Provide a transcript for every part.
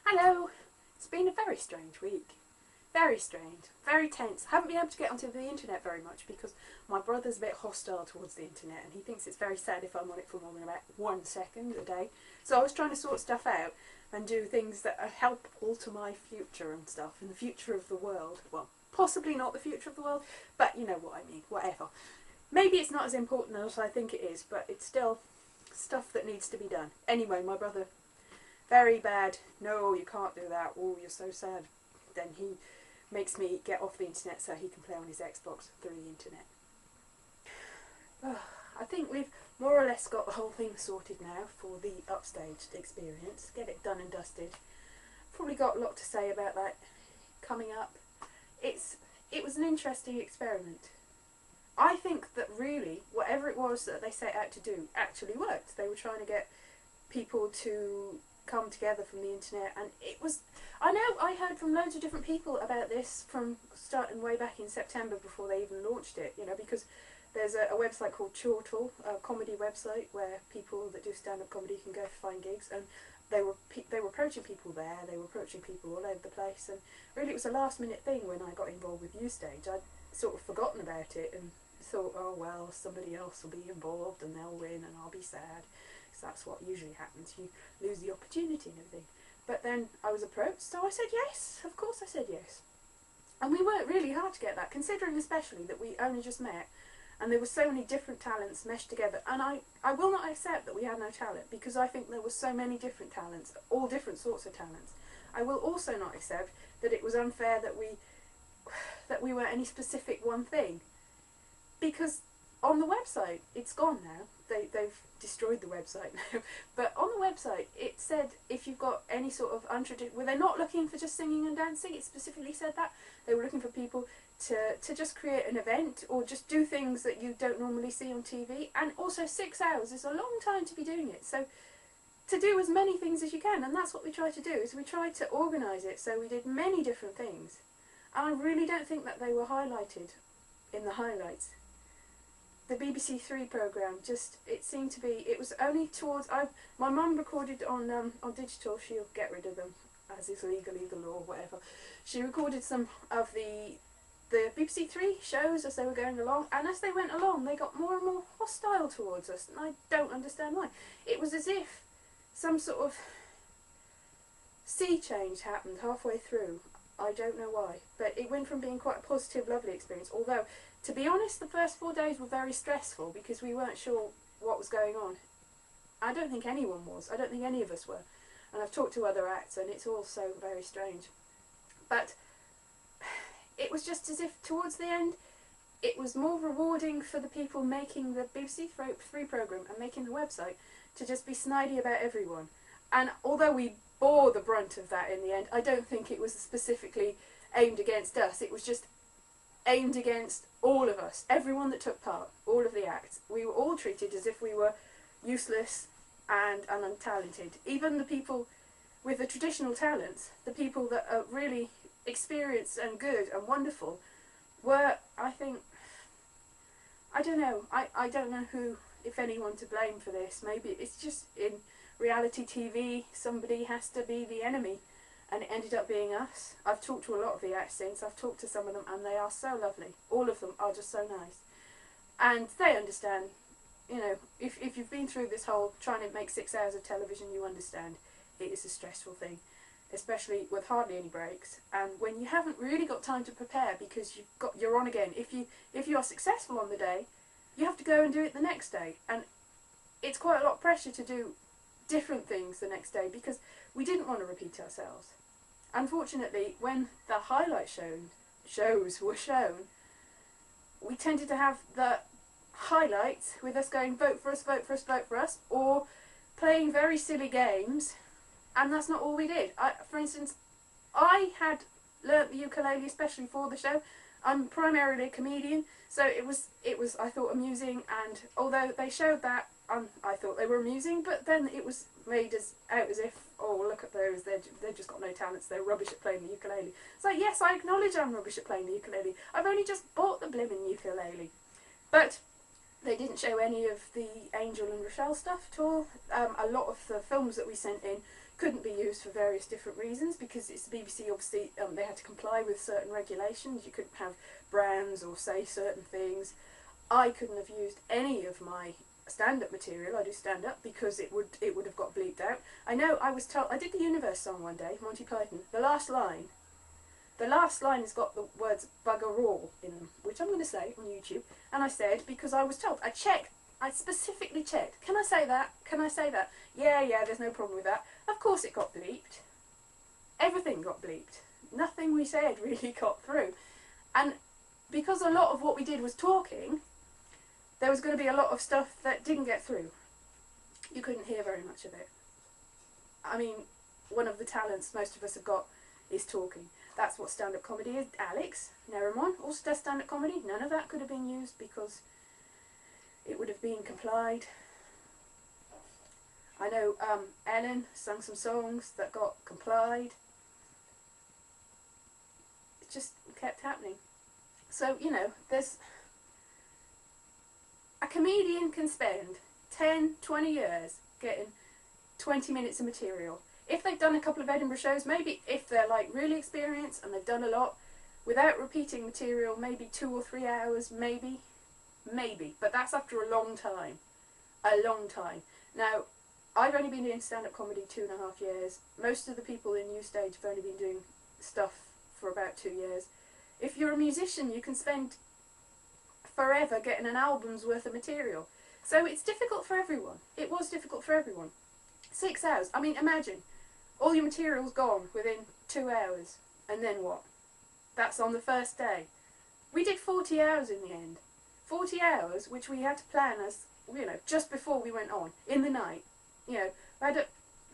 Hello! It's been a very strange week. Very strange. Very tense. I haven't been able to get onto the internet very much because my brother's a bit hostile towards the internet and he thinks it's very sad if I'm on it for more than about 1 second a day. So I was trying to sort stuff out and do things that are helpful to my future and stuff, and the future of the world. Well, possibly not the future of the world, but you know what I mean. Whatever. Maybe it's not as important as I think it is, but it's still stuff that needs to be done. Anyway, my brother, very bad. No, you can't do that. Oh, you're so sad. Then he makes me get off the internet so he can play on his Xbox through the internet. I think we've more or less got the whole thing sorted now for the Upstaged experience. Get it done and dusted. Probably got a lot to say about that coming up. It was an interesting experiment. I think that really, whatever it was that they set out to do actually worked. They were trying to get people to come together from the internet, and it was, I know I heard from loads of different people about this from starting way back in September before they even launched it, you know, because there's a website called Chortle, a comedy website where people that do stand-up comedy can go to find gigs, and they were approaching people there, they were approaching people all over the place, and really it was a last minute thing when I got involved with Upstaged. I'd sort of forgotten about it and thought, oh well, somebody else will be involved and they'll win and I'll be sad. That's what usually happens, you lose the opportunity and everything. But then I was approached, so I said yes, of course I said yes. And we worked really hard to get that, considering especially that we only just met and there were so many different talents meshed together. And I will not accept that we had no talent, because I think there were so many different talents, all different sorts of talents. I will also not accept that it was unfair that we weren't any specific one thing, because on the website, it's gone now. They've destroyed the website now. But on the website, it said if you've got any sort of untraditional... Were they not looking for just singing and dancing? It specifically said that. They were looking for people to just create an event or just do things that you don't normally see on TV. And also 6 hours is a long time to be doing it. So to do as many things as you can. And that's what we tried to do, is we tried to organise it. So we did many different things. And I really don't think that they were highlighted in the highlights. The BBC Three programme, just, it seemed to be, it was only towards, my mum recorded on digital, she'll get rid of them, as is legal or whatever. She recorded some of the BBC Three shows as they were going along, and as they went along they got more and more hostile towards us, and I don't understand why. It was as if some sort of sea change happened halfway through. I don't know why, but it went from being quite a positive, lovely experience, although, to be honest, the first 4 days were very stressful because we weren't sure what was going on. I don't think anyone was. I don't think any of us were. And I've talked to other acts and it's all so very strange. But it was just as if towards the end it was more rewarding for the people making the BBC Three programme and making the website to just be snidey about everyone. And although we bore the brunt of that in the end, I don't think it was specifically aimed against us. It was just aimed against all of us, everyone that took part, all of the acts. We were all treated as if we were useless and untalented. Even the people with the traditional talents, the people that are really experienced and good and wonderful, were, I think, I don't know, I don't know who, if anyone, to blame for this. Maybe it's just in reality TV, somebody has to be the enemy. And it ended up being us. I've talked to a lot of the acts since. I've talked to some of them and they are so lovely. All of them are just so nice. And they understand, you know, if you've been through this whole trying to make 6 hours of television, you understand it is a stressful thing. Especially with hardly any breaks. And when you haven't really got time to prepare because you're on again. If you are successful on the day, you have to go and do it the next day. And it's quite a lot of pressure to do different things the next day because we didn't want to repeat ourselves. Unfortunately, when the highlight shows were shown, we tended to have the highlights with us going vote for us, vote for us, vote for us, or playing very silly games, and that's not all we did. For instance, I had learnt the ukulele especially for the show. I'm primarily a comedian, so it was I thought amusing, and although they showed that, I thought they were amusing, but then it was made out as if, oh, look at those, they've just got no talents, they're rubbish at playing the ukulele. So yes, I acknowledge I'm rubbish at playing the ukulele. I've only just bought the blimmin' ukulele. But they didn't show any of the Angel and Rochelle stuff at all. A lot of the films that we sent in couldn't be used for various different reasons, because it's the BBC, obviously they had to comply with certain regulations. You couldn't have brands or say certain things. I couldn't have used any of my stand-up material. I do stand-up, because it would have got bleeped out. I know, I was told, I did the Universe song one day, Monty Python, the last line has got the words bugger all in them, which I'm going to say on YouTube, and I said, because I was told, I specifically checked, can I say that, can I say that, yeah, there's no problem with that. Of course it got bleeped, everything got bleeped, nothing we said really got through, and because a lot of what we did was talking, there was going to be a lot of stuff that didn't get through. You couldn't hear very much of it. I mean, one of the talents most of us have got is talking. That's what stand-up comedy is. Alex Nerimon also does stand-up comedy. None of that could have been used because it would have been complied. I know Ellen sang some songs that got complied. It just kept happening. So, you know, there's... A comedian can spend 10, 20 years getting 20 minutes of material. If they've done a couple of Edinburgh shows, maybe if they're like really experienced and they've done a lot, without repeating material, maybe 2 or 3 hours, maybe. But that's after a long time. A long time. Now, I've only been doing stand-up comedy 2.5 years. Most of the people in New Stage have only been doing stuff for about 2 years. If you're a musician, you can spend forever getting an album's worth of material. So it's difficult for everyone. It was difficult for everyone. 6 hours. I mean, imagine, all your material's gone within 2 hours. And then what? That's on the first day. We did 40 hours in the end. 40 hours, which we had to plan as, you know, just before we went on, in the night. You know,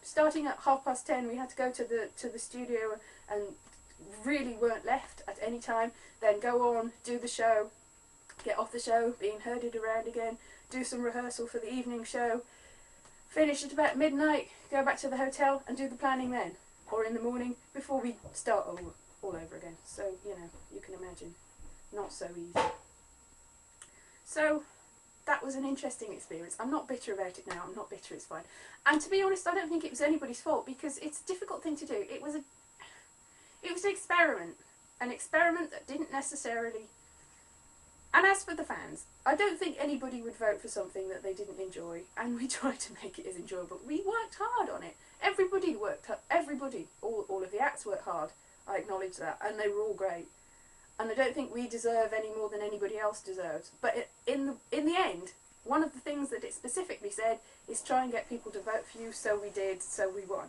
starting at 10:30, we had to go to the studio and really weren't left at any time. Then go on, do the show, get off the show, being herded around again, do some rehearsal for the evening show, finish at about midnight, go back to the hotel and do the planning then, or in the morning before we start all over again. So, you know, you can imagine, not so easy. So, that was an interesting experience. I'm not bitter about it now, I'm not bitter, it's fine. And to be honest, I don't think it was anybody's fault, because it's a difficult thing to do. It was an experiment that didn't necessarily... And as for the fans, I don't think anybody would vote for something that they didn't enjoy, and we tried to make it as enjoyable. We worked hard on it. Everybody worked hard. Everybody. All of the acts worked hard. I acknowledge that. And they were all great. And I don't think we deserve any more than anybody else deserves. But in the end, one of the things that it specifically said is try and get people to vote for you, so we did, so we won.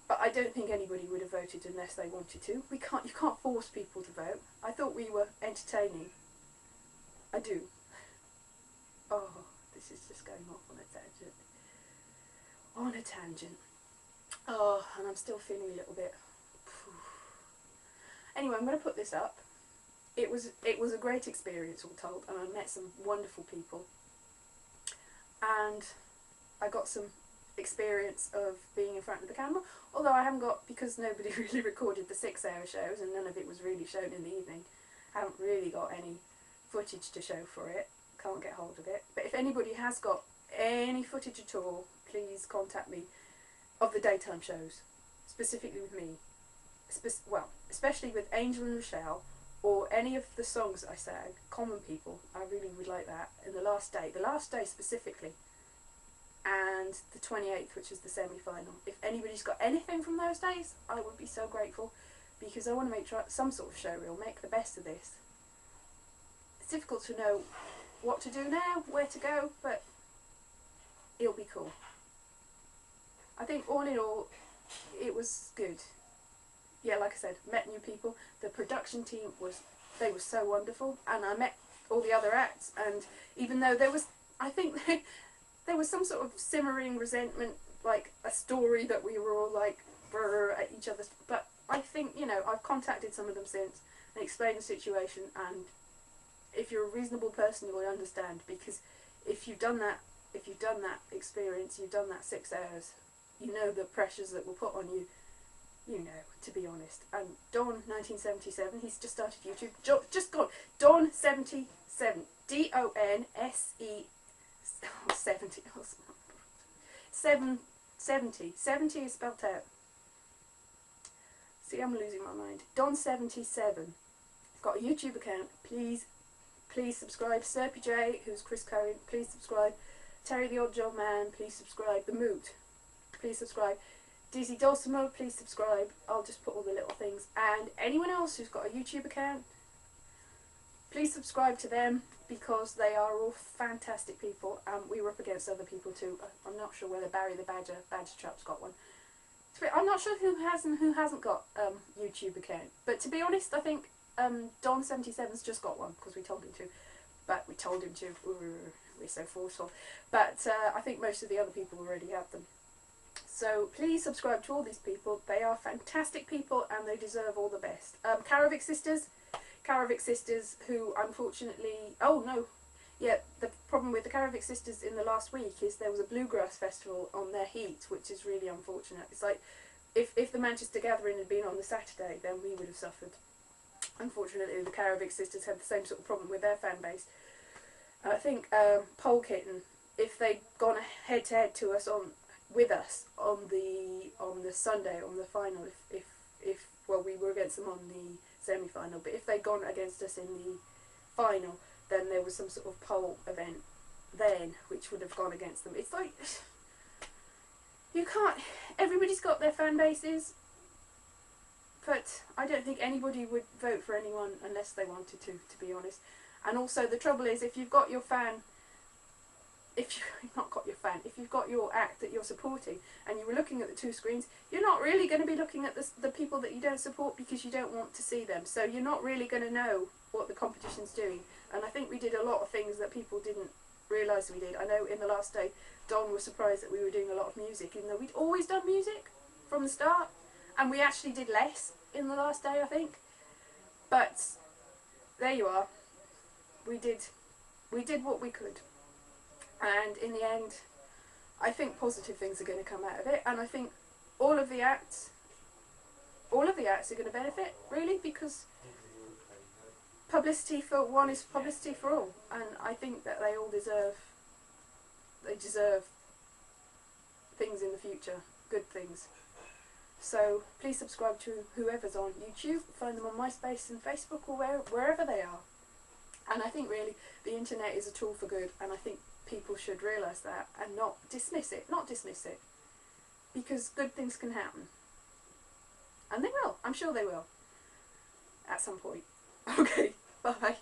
But I don't think anybody would have voted unless they wanted to. You can't force people to vote. I thought we were entertaining. I do. Oh, this is just going off on a tangent. On a tangent. Oh, and I'm still feeling a little bit... Anyway, I'm going to put this up. It was a great experience, all told, and I met some wonderful people. And I got some experience of being in front of the camera, although I haven't got, because nobody really recorded the 6-hour shows and none of it was really shown in the evening, I haven't really got any footage to show for it, can't get hold of it. But if anybody has got any footage at all, please contact me, of the daytime shows, specifically with me, well, especially with Angel and Rochelle, or any of the songs I sang, Common People. I really would like that. And the last day specifically, and the 28th, which is the semi-final. If anybody's got anything from those days, I would be so grateful, because I want to make some sort of show reel, make the best of this. It's difficult to know what to do now, where to go, but it'll be cool. I think all in all, it was good. Yeah, like I said, met new people. The production team they were so wonderful, and I met all the other acts, and even though there was, I think there was some sort of simmering resentment, like a story that we were all like brr at each other, but I think, you know, I've contacted some of them since and explained the situation, and if you're a reasonable person you will understand, because if you've done that experience, you've done that 6 hours, you know the pressures that were put on you. You know, to be honest. And Don 1977, he's just started YouTube. Just gone. Don77. DONSE 70. 7 70. 70 is spelt out. See, I'm losing my mind. Don77. Got a YouTube account. Please subscribe. Serpy J, who's Chris Cohen, please subscribe. Terry the Odd Job Man, please subscribe. The Moot, please subscribe. Dizzy Dulcimer, please subscribe. I'll just put all the little things. And anyone else who's got a YouTube account, please subscribe to them, because they are all fantastic people. We were up against other people too. I'm not sure whether Barry the Badger Trap's got one. I'm not sure who hasn't got YouTube account. But to be honest, I think Don77's just got one, because we told him to. But we told him to. We're so forceful. But I think most of the other people already have them. So please subscribe to all these people. They are fantastic people and they deserve all the best. Karavik Sisters, who unfortunately... Oh no, yeah, the problem with the Karavik Sisters in the last week is there was a bluegrass festival on their heat, which is really unfortunate. It's like, if the Manchester Gathering had been on the Saturday, then we would have suffered. Unfortunately, the Karavik Sisters had the same sort of problem with their fan base. And I think Pole Kitten, if they'd gone head to head to us with us on the Sunday, on the final, if well, we were against them on the semi-final, but if they'd gone against us in the final, then there was some sort of pole event then which would have gone against them. It's like, you can't, everybody's got their fan bases, but I don't think anybody would vote for anyone unless they wanted to be honest. And also the trouble is, if you've got your fan, if you've got your act that you're supporting and you were looking at the two screens, you're not really going to be looking at the people that you don't support, because you don't want to see them. So you're not really going to know what the competition's doing. And I think we did a lot of things that people didn't realise we did. I know in the last day, Don was surprised that we were doing a lot of music, even though we'd always done music from the start. And we actually did less in the last day, I think. But there you are. We did what we could. And in the end, I think positive things are going to come out of it, and I think all of the acts are going to benefit, really, because publicity for one is publicity for all, and I think that they all deserve things in the future, good things. So please subscribe to whoever's on YouTube, find them on MySpace and Facebook or wherever they are. And I think really the internet is a tool for good, and I think people should realise that and not dismiss it, because good things can happen. And they will, I'm sure they will, at some point. Okay, bye.